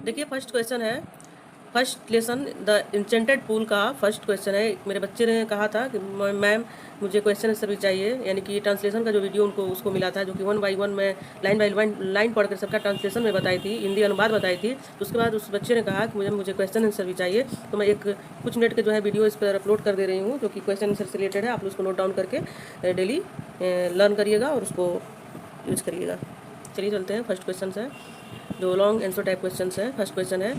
देखिए first question है, first lesson the enchanted pool का फर्स्ट क्वेश्चन है। मेरे बच्चे ने कहा था कि मैम मुझे क्वेश्चन आंसर भी चाहिए, यानी कि ट्रांसलेशन का जो वीडियो उसको मिला था, जो कि 1 बाई 1 में लाइन बाई लाइन पढ़कर सबका ट्रांसलेशन में बताई थी, हिंदी अनुवाद बताई थी। तो उसके बाद उस बच्चे ने कहा कि मुझे क्वेश्चन आंसर भी चाहिए। तो मैं एक कुछ मिनट के जो है वीडियो इस पर अपलोड कर दे रही हूँ, जो कि क्वेश्चन आंसर से रिलेटेड है। आप लोग उसको नोट डाउन करके डेली लर्न करिएगा और उसको यूज करिएगा। चलिए चलते हैं फर्स्ट क्वेश्चन से, जो लॉन्ग आंसर टाइप क्वेश्चन है। फर्स्ट क्वेश्चन है,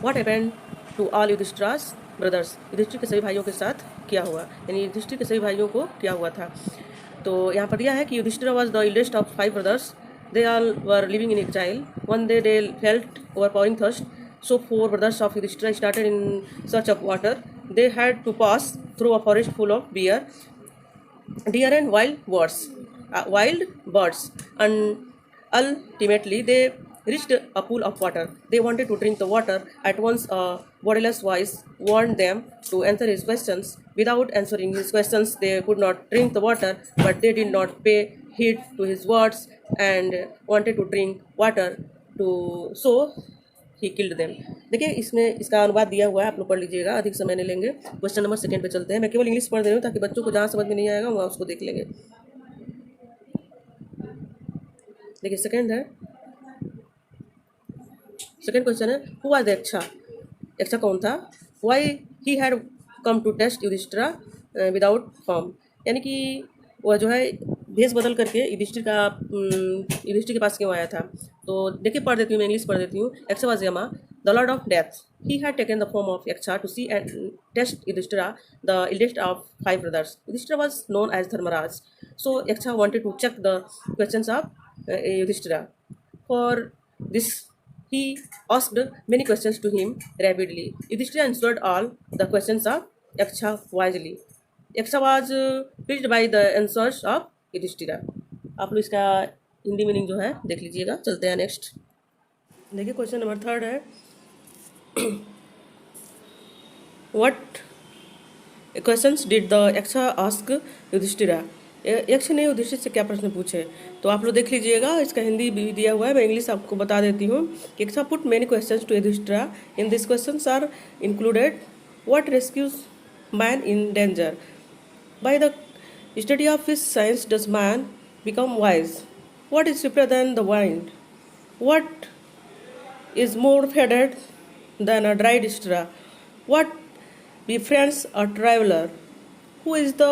what happened to all Yudhishthira's brothers? Yudhishthir के सभी भाइयों के साथ क्या हुआ, यानी युधिष्ठिर के सभी भाइयों को क्या हुआ था। तो यहाँ पर दिया है कि Yudhishthira was the eldest of 5 brothers, they all were living in exile, one day they felt overpowering thirst, so 4 brothers of Yudhishthira started in search of water. They had to pass through a forest full of deer and wild birds, and ultimately they reached a pool of water. They wanted to drink the water. At once a bodiless voice warned them to answer his questions. Without answering his questions, they could not drink the water, but they did not pay heed to his words and wanted to drink water. So he killed them. देखिए इसमें इसका अनुवाद दिया हुआ है, आप लोग पढ़ लीजिएगा, अधिक समय नहीं लेंगे। क्वेश्चन नंबर सेकंड पे चलते हैं। मैं केवल इंग्लिश पढ़ दे रही हूँ ताकि बच्चों को जहाँ समझ में नहीं आएगा वहाँ उसको देख लेंगे। देखिए सेकंड है, सेकंड क्वेश्चन है, who was the Yaksha? Yaksha कौन था? Why he had come to test Yudhishthira without form, यानी कि वह जो है भेष बदल करके युधिष्ठिर के पास क्यों आया था। तो देखिए पढ़ देती हूँ, मैं इंग्लिश पढ़ देती हूँ। Yaksha was Yama the lord of death, he had taken the form of Yaksha to see and test Yudhishthira the eldest of 5 brothers. Yudhishthira was known as Dharmaraj, so Yaksha wanted to check the questions of Yudhishthira. For this he asked many questions to him rapidly. Yudhishthira answered all the questions of Yaksha wisely. Yaksha was pleased by the answers of Yudhishthira. आप लोग इसका Hindi meaning जो है देख लीजिएगा। चलते हैं next. देखिए क्वेश्चन नंबर थर्ड है, what questions did the Yaksha ask Yudhishthira? Yaksh ने युधिष्ठिर से क्या प्रश्न पूछे। तो आप लोग देख लीजिएगा, इसका हिंदी भी दिया हुआ है, मैं इंग्लिश आपको बता देती हूँ। Yaksha put many questions to Yudhishthira. In this questions are included, what rescues man in danger? By the study of his science does man become wise? What is swifter than the wind? What is more faded than a dried straw? What befriends a traveler? Who is the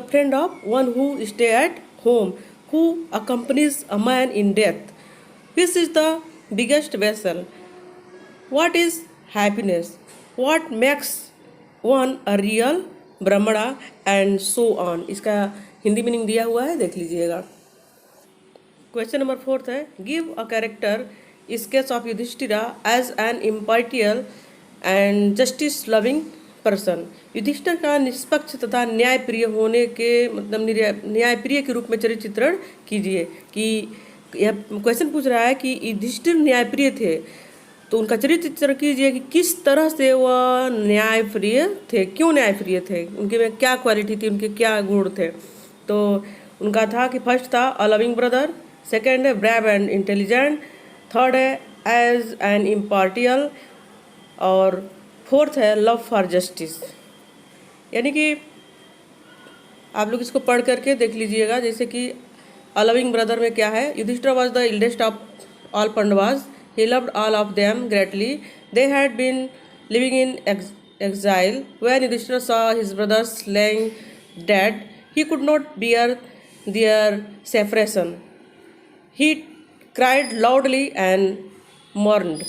friend of one who stay at home? Who accompanies a man in death? Which is the biggest vessel? What is happiness? What makes one a real brahmana? And so on. इसका Hindi meaning दिया हुआ है, देख लीजिएगा। Question number fourth है, give a character sketch of Yudhishthira as an impartial and justice loving person. Yudhishthir का निष्पक्ष तथा न्यायप्रिय होने के मतलब न्यायप्रिय के रूप में चरित्र चित्रण कीजिए। कि यह क्वेश्चन पूछ रहा है कि युधिष्ठिर न्यायप्रिय थे, तो उनका चरित्र चित्रण कीजिए कि किस तरह से वह न्यायप्रिय थे, क्यों न्यायप्रिय थे, उनके में क्या क्वालिटी थी, उनके क्या गुण थे। तो उनका था कि फर्स्ट था अ लविंग ब्रदर, सेकेंड है ब्रेव एंड इंटेलिजेंट, थर्ड है एज एन इम्पार्टियल, और फोर्थ है लव फॉर जस्टिस। यानी कि आप लोग इसको पढ़ करके देख लीजिएगा। जैसे कि अ लविंग ब्रदर में क्या है, Yudhishthira was the eldest of all Pandavas, he loved all of them greatly, they had been living in exile. When Yudhishthira saw his brothers laying dead, he could not bear their separation. He cried loudly and mourned.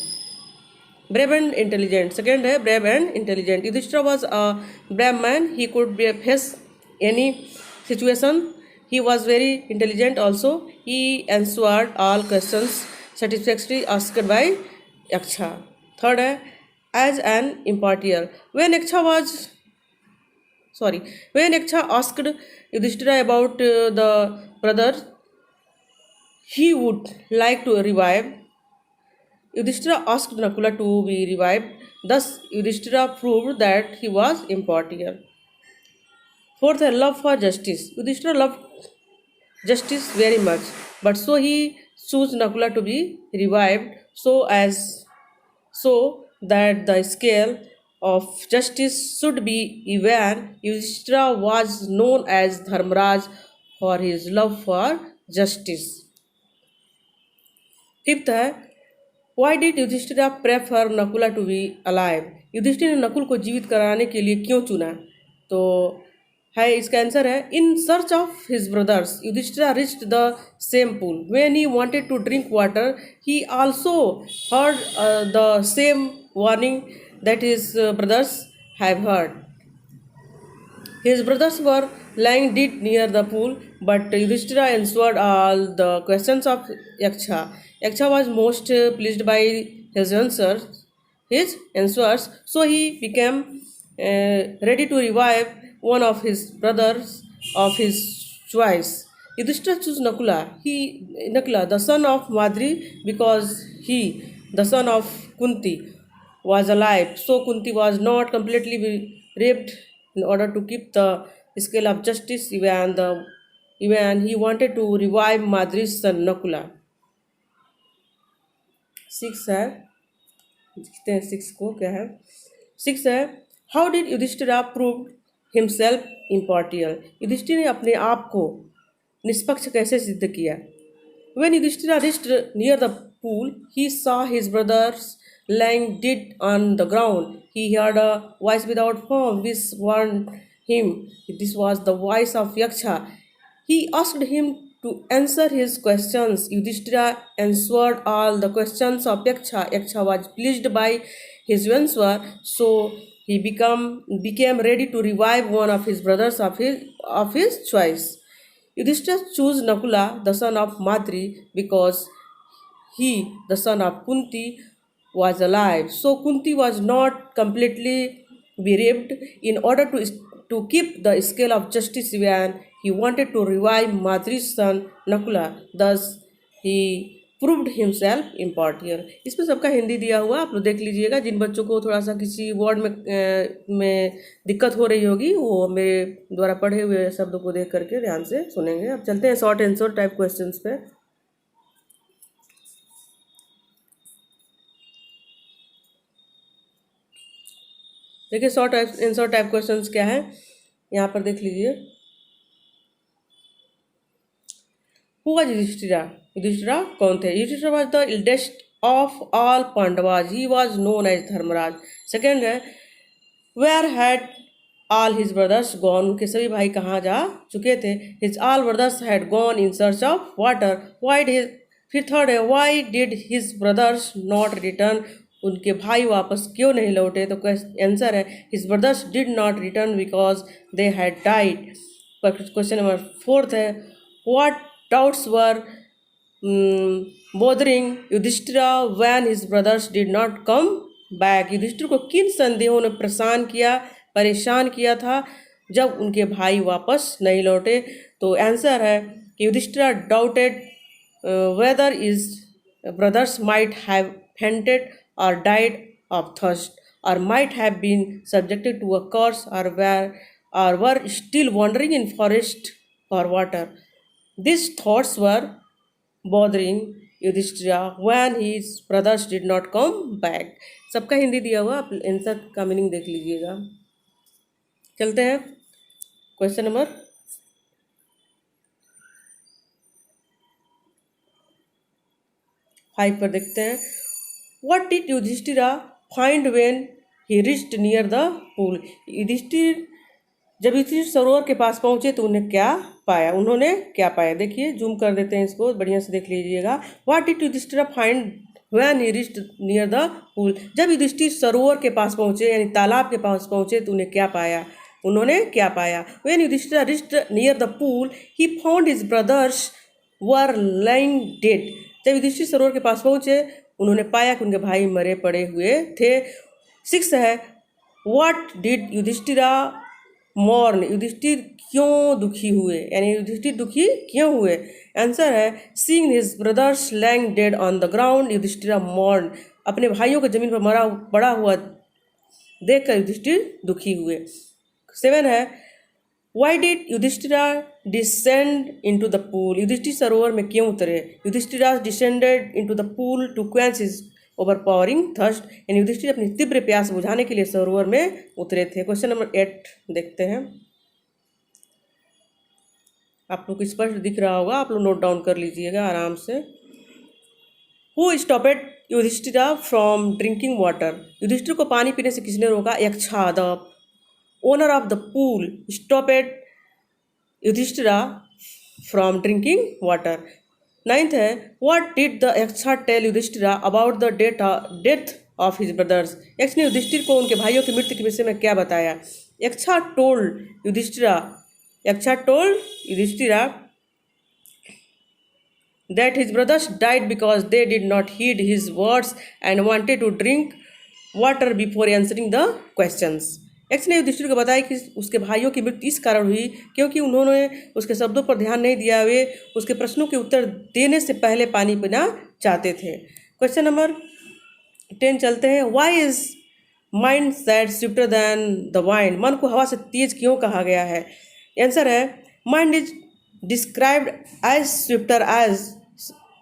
Brave and intelligent. Second है brave and intelligent. Yudhishthira was a brave man. He could face any situation. He was very intelligent also. He answered all questions satisfactorily asked by Yaksha. Third है as an impartial. When Yaksha asked Yudhishthira about the brother he would like to revive, Yudhishthira asked Nakula to be revived. Thus, Yudhishthira proved that he was impartial. Fourth, love for justice. Yudhishthira loved justice very much, but so he chose Nakula to be revived so that the scale of justice should be even. Yudhishthira was known as Dharmaraj for his love for justice. Fifth है, why did Yudhishthira prefer Nakula to be alive? Yudhishthira ने नकुल को जीवित कराने के लिए क्यों चुना? तो है इसका आंसर है, in search of his brothers Yudhishthira reached the same pool. When he wanted to drink water he also heard the same warning that his brothers have heard. His brothers were lying dead near the pool, but Yudhishthira answered all the questions of Yaksha. Yaksha was most pleased by his answers, so he became ready to revive one of his brothers of his choice. Yudhishthira chose Nakula, the son of Madri, because he, the son of Kunti, was alive. So Kunti was not completely raped. In order to keep the scale of justice, even he wanted to revive Madri's son Nakula. 6 है, देखते हैं 6 को क्या है. 6 है, how did Yudhishthira prove himself impartial. Yudhishthir ने अपने आप को निष्पक्ष कैसे सिद्ध किया. When Yudhishthira reached near the pool, he saw his brothers lying dead on the ground. He heard a voice without form which warned him. This was the voice of Yaksha. He asked him to answer his questions. Yudhishthira answered all the questions of Yaksha. Yaksha was pleased by his answer, so he became ready to revive one of his brothers of his choice. Yudhishthira chose Nakula, the son of Madri, because he, the son of Kunti, was alive. So Kunti was not completely bereaved. In order to keep the scale of justice even, he wanted to revive Madri's son Nakula. Thus, he proved himself impartial. इसमें सबका हिंदी दिया हुआ, आप लोग देख लीजिएगा. जिन बच्चों को थोड़ा सा किसी वर्ड में दिक्कत हो रही होगी वो मेरे द्वारा पढ़े हुए शब्दों को देख करके ध्यान से सुनेंगे. अब चलते हैं शॉर्ट आंसर टाइप क्वेश्चंस पे. देखिए शॉर्ट आंसर टाइप क्वेश्चंस क्या है, यहाँ पर देख लीजिए. Who was Yudhishthira? Yudhishthira कौन थे? Yudhishthira was the eldest of all Pandavas. He was known as Dharmaraj. Second है, where had all his brothers gone? उनके सभी भाई कहाँ जा चुके थे? His all brothers had gone in search of water. फिर थर्ड है, why did his brothers not return? उनके भाई वापस क्यों नहीं लौटे? तो आंसर है, his brothers did not return because they had died. Question number 4 है, what doubts were bothering Yudhishthira when his brothers did not come back? Yudhishthir को किन संदेहों ने परेशान किया था जब उनके भाई वापस नहीं लौटे? तो आंसर है कि Yudhishthir doubted whether his brothers might have fainted or died of thirst, or might have been subjected to a curse, or were still wandering in forest for water. These thoughts were bothering Yudhishthira when his brothers did not come back. सबका हिंदी दिया हुआ, आप answer का meaning देख लीजिएगा. चलते हैं question number 5 पर देखते हैं. What did Yudhishthira find when he reached near the pool? जब युधिष्ठिर सरोवर के पास पहुंचे तो उन्होंने क्या पाया? देखिए जूम कर देते हैं इसको, बढ़िया से देख लीजिएगा. What did Yudhishthira find when he reached near the pool? जब युधिष्ठिर सरोवर के पास पहुंचे यानी तालाब के पास पहुंचे तो उन्होंने क्या पाया? When Yudhishthira reached near the pool, he found his brothers were lying dead. जब युधिष्ठिर सरोवर के पास पहुंचे उन्होंने पाया कि उनके भाई मरे पड़े हुए थे. 6 है, What did Yudhishthira mourn? Yudhishthir क्यों दुखी हुए, यानी युधिष्ठिर दुखी क्यों हुए? आंसर है seeing his brothers lying dead on the ground Yudhishthira mourn. अपने भाइयों को जमीन पर मरा पड़ा हुआ देखकर युधिष्ठिर दुखी हुए। 7 है why did Yudhishthira descend into the pool. Yudhishthir सरोवर में क्यों उतरे। Yudhishthira descended into the pool to quench his overpowering thirst. यानी युधिष्ठिर अपनी तीव्र प्यास बुझाने के लिए सरोवर में उतरे थे। क्वेश्चन नंबर 8 देखते हैं। आप लोग को स्पष्ट दिख रहा होगा, आप लोग नोट डाउन कर लीजिएगा आराम से। Who stopped Yudhishthira from drinking water. Yudhishthir को पानी पीने से किसने रोका। Yaksha the owner of the pool stopped Yudhishthira from drinking water. 9th है what did the Yaksha tell Yudhishthira about the death of his brothers. Yaksh ने युधिष्ठिर को उनके भाइयों की मृत्यु के विषय में क्या बताया। यक्षा told Yudhishthira that his brothers died because they did not heed his words and wanted to drink water before answering the questions. X ने युधिष्ठिर को बताया कि उसके भाइयों की मृत्यु इस कारण हुई क्योंकि उन्होंने उसके शब्दों पर ध्यान नहीं दिया, वे उसके प्रश्नों के उत्तर देने से पहले पानी पीना चाहते थे। क्वेश्चन नंबर 10 चलते हैं। Why is mind that swifter than the wind. मन को हवा से तेज क्यों कहा गया है। आंसर है mind is described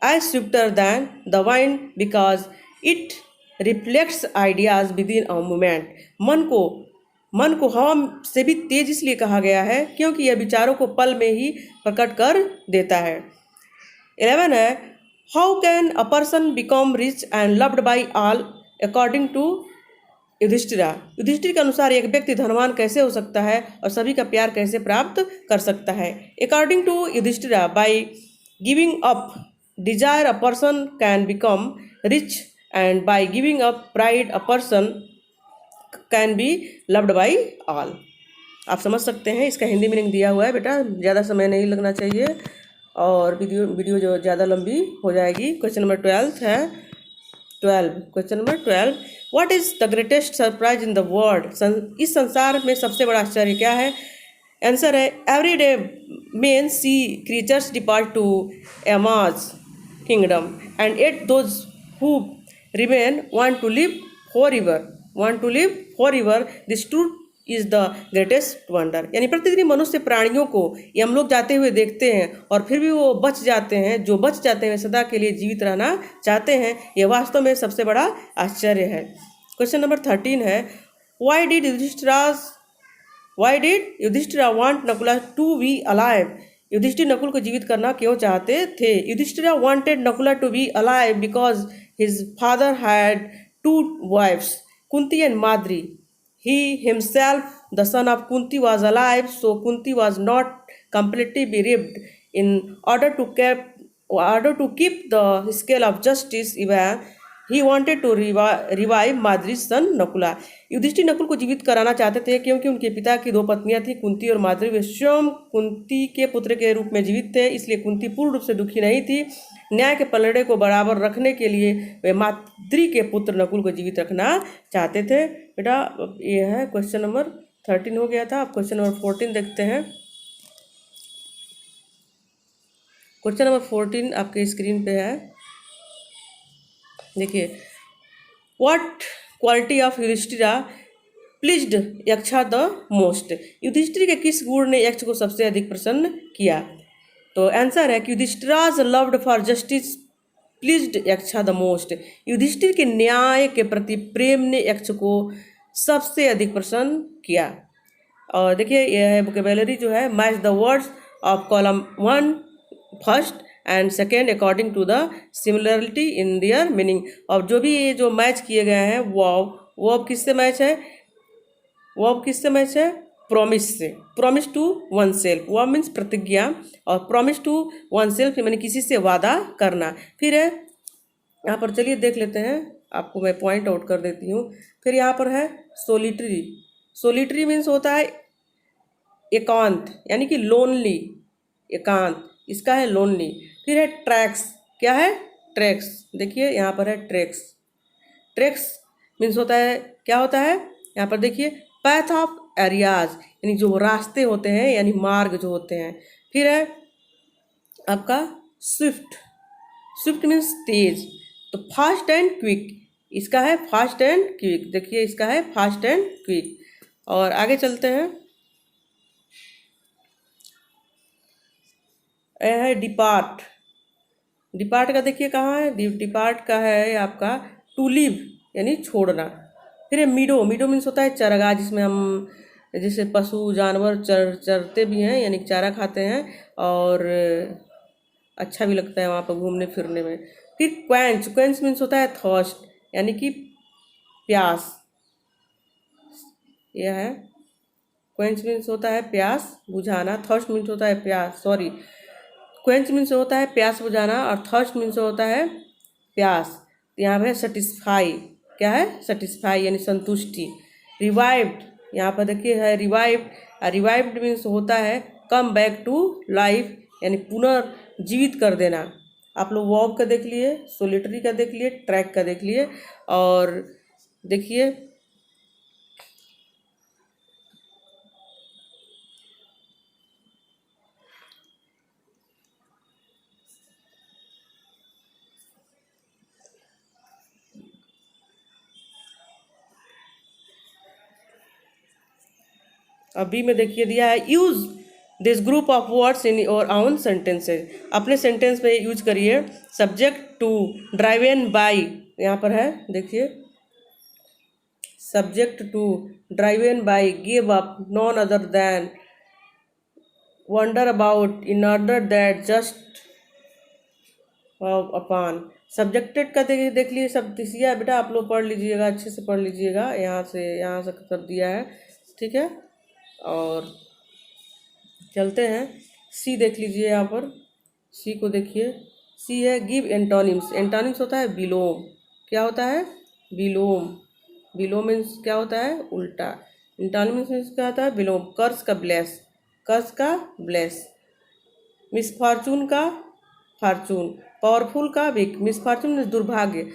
as swifter than the wind because it reflects ideas within a moment. मन को हवा से भी तेज इसलिए कहा गया है क्योंकि यह विचारों को पल में ही प्रकट कर देता है। 11 है how can a person become rich and loved by all according to Yudhishthira. Yudhishthir के अनुसार एक व्यक्ति धनवान कैसे हो सकता है और सभी का प्यार कैसे प्राप्त कर सकता है। According to Yudhishthira by giving up desire a person can become rich and by giving up pride a person can be loved by all. आप समझ सकते हैं, इसका हिंदी मीनिंग दिया हुआ है बेटा, ज़्यादा समय नहीं लगना चाहिए और वीडियो जो ज़्यादा लंबी हो जाएगी। क्वेश्चन नंबर 12 है 12 what is the greatest surprise in the world. इस संसार में सबसे बड़ा आश्चर्य क्या है। आंसर है every day men see creatures depart to Yama's kingdom and yet those who remain want to live forever. This truth is the greatest wonder. यानी प्रतिदिन मनुष्य प्राणियों को यमलोक जाते हुए देखते हैं और फिर भी वो बच जाते हैं, जो बच जाते हैं सदा के लिए जीवित रहना चाहते हैं। यह वास्तव में सबसे बड़ा आश्चर्य है। क्वेश्चन नंबर 13 है why did Yudhishthira want Nakula to be alive। Yudhishthir Nakul को जीवित करना क्यों चाहते थे। Yudhishthira wanted Nakula to be alive because his father had 2 wives Kunti and Madri. He himself the son of Kunti was alive, so Kunti was not completely bereaved. In order to keep the scale of justice even, he wanted to revive Madri's son Nakula. Yudhishthira Nakul को जीवित कराना चाहते थे क्योंकि उनके पिता की 2 पत्नियां थी कुंती और माद्री। वे स्वयं कुंती के पुत्र के रूप में जीवित थे, इसलिए कुंती पूर्ण रूप से दुखी नहीं थी। न्याय के पलड़े को बराबर रखने के लिए वे माद्री के पुत्र नकुल को जीवित रखना चाहते थे। बेटा ये है क्वेश्चन नंबर 13 हो गया था। अब क्वेश्चन नंबर 14 देखते हैं। क्वेश्चन नंबर 14 आपके स्क्रीन पे है, देखिए। What quality of Yudhishthira pleased Yaksha the most. Yudhishthir के किस गुण ने यक्ष को सबसे अधिक प्रसन्न किया। तो आंसर है कि Yudhishthira's loved for justice pleased Yaksha the most. Yudhishthir के न्याय के प्रति प्रेम ने यक्ष को सबसे अधिक प्रसन्न किया। और देखिए यह है वोकेबुलरी जो है, match the words of column 1 first and second according to the similarity in their meaning. और जो भी ये जो मैच किए गए हैं वो अब किससे मैच है, प्रॉमिस से। प्रॉमिस टू वन सेल्फ, वो मीन्स प्रतिज्ञा, और प्रॉमिस टू वन सेल्फ मैंने किसी से वादा करना। फिर है यहाँ पर, चलिए देख लेते हैं, आपको मैं पॉइंट आउट कर देती हूँ। फिर यहाँ पर है सोलिटरी मीन्स होता है एकांत, यानी कि लोनली, एकांत, इसका है लोनली। फिर है ट्रैक्स, क्या है ट्रैक्स, देखिए यहाँ पर है ट्रैक्स मीन्स होता है, क्या होता है यहाँ पर देखिए, पैथ ऑफ एरियाज, यानी जो रास्ते होते हैं यानी मार्ग जो होते हैं। फिर है आपका स्विफ्ट, स्विफ्ट मीन्स तेज। तो फास्ट एंड क्विक, इसका है फास्ट एंड क्विक, देखिए इसका है फास्ट एंड क्विक। और आगे चलते हैं, यह है डिपार्ट। डिपार्ट का देखिए कहाँ है, डिपार्ट का है आपका टू लीव यानी छोड़ना। फिर ये मीडो, मीडो मीन्स होता है चरगाह, जिसमें हम जैसे पशु जानवर चरते भी हैं यानी चारा खाते हैं, और अच्छा भी लगता है वहाँ पर घूमने फिरने में। फिर क्वेंच, क्वेंच मीन्स होता है थर्स्ट यानी कि प्यास, यह है क्वेंच मीन्स होता है प्यास बुझाना, थर्स्ट मीन्स होता है प्यास, सॉरी क्वेंच मीन्स होता है प्यास बुझाना और थर्स्ट मीन्स होता है प्यास। यहाँ पे सेटिस्फाई, क्या है सेटिस्फाई यानी संतुष्टि। रिवाइव्ड, यहाँ पर देखिए है रिवाइव्ड, रिवाइव्ड मीन्स होता है कम बैक टू लाइफ यानी पुनर्जीवित कर देना। आप लोग वर्ब का देख लिए, सोलिटरी का देख लिए, ट्रैक का देख लिए, और देखिए अभी में देखिए दिया है use this group of words in your own sentences, अपने सेंटेंस में यूज करिए। सब्जेक्ट टू, ड्राइवन बाई, यहाँ पर है देखिए subject to driven by, give up, none other than, wonder about, in order that, just upon. Subjected का देख लिए सब दिया बेटा, आप लोग पढ़ लीजिएगा, अच्छे से पढ़ लीजिएगा, यहाँ से सब दिया है, ठीक है। और चलते हैं, सी देख लीजिए, यहाँ पर सी को देखिए, सी है गिव एंटोनिम्स, एंटोनिम्स होता है बिलोम, क्या होता है बिलोम, बिलोम मीन्स क्या होता है उल्टा, एंटोनिम्स मीन्स क्या होता है बिलोम। कर्स का ब्लेस, कर्स का ब्लेस, मिसफॉर्चून का फॉर्चून, पावरफुल का वीक, मिसफॉर्चून मीन्स दुर्भाग्य,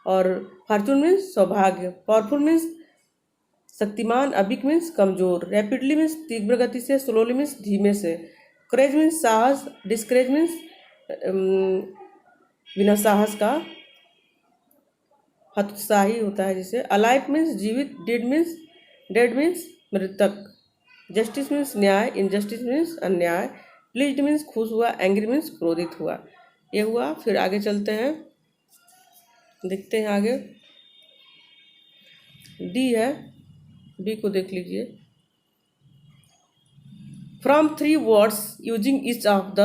और फॉर्चून मीन्स सौभाग्य, powerful means Shaktimaan, Abhik means कमजोर, रैपिडली मीन्स तीव्र गति से, स्लोली मीन्स धीमे से, करेज मीन्स साहस, डिस्करेज मीन्स बिना साहस का, हतोत्साही होता है जिसे, अलाइव मीन्स जीवित, डेड मीन्स मृतक, जस्टिस मीन्स न्याय, इनजस्टिस मीन्स अन्याय, प्लीज्ड मीन्स खुश हुआ, एंग्री मीन्स क्रोधित हुआ, ये हुआ। फिर आगे चलते हैं, देखते हैं आगे, डी है, बी को देख लीजिए। From 3 words using each of the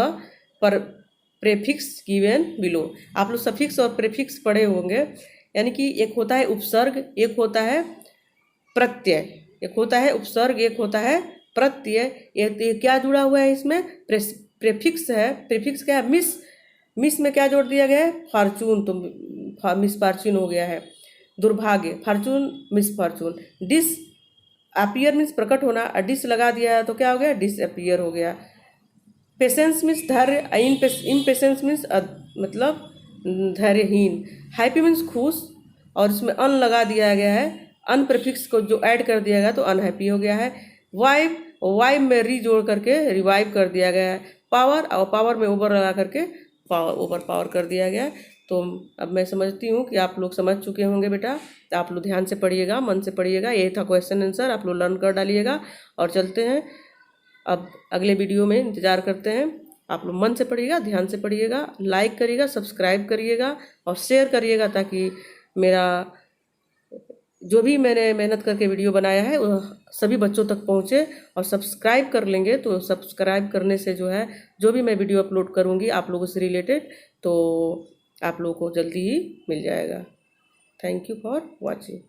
prefix given below, आप लोग सफिक्स और प्रेफिक्स पढ़े होंगे, यानी कि एक होता है उपसर्ग, एक होता है प्रत्यय, एक होता है उपसर्ग, एक होता है प्रत्यय। ये क्या जुड़ा हुआ है इसमें, प्रेफिक्स है, प्रेफिक्स क्या है मिस में क्या जोड़ दिया गया है फॉर्चून, तो मिस फॉर्चून हो गया है, दुर्भाग्य fortune misfortune, disappear means प्रकट होना, डिस लगा दिया है तो क्या हो गया डिस अपीयर हो गया। पेशेंस मीन्स धैर्य, इम्पेशेंस मीन्स मतलब धैर्यहीन, हैप्पी मीन्स खुश, और इसमें अन लगा दिया गया है, अन प्रीफिक्स को जो ऐड कर दिया गया तो अनहैप्पी हो गया है। वाइव में री जोड़ करके रिवाइव कर दिया गया है, पावर और पावर में ओवर लगा करके ओवर पावर कर दिया गया है। तो अब मैं समझती हूँ कि आप लोग समझ चुके होंगे बेटा, तो आप लोग ध्यान से पढ़िएगा, मन से पढ़िएगा, ये था क्वेश्चन आंसर, आप लोग लर्न कर डालिएगा। और चलते हैं अब अगले वीडियो में, इंतज़ार करते हैं। आप लोग मन से पढ़िएगा, ध्यान से पढ़िएगा, लाइक करिएगा, सब्सक्राइब करिएगा और शेयर करिएगा, ताकि मेरा जो भी मैंने मेहनत करके वीडियो बनाया है वह सभी बच्चों तक पहुँचे। और सब्सक्राइब कर लेंगे तो सब्सक्राइब करने से जो है जो भी मैं वीडियो अपलोड करूँगी आप लोगों से रिलेटेड, तो आप लोगों को जल्दी ही मिल जाएगा। Thank you for watching.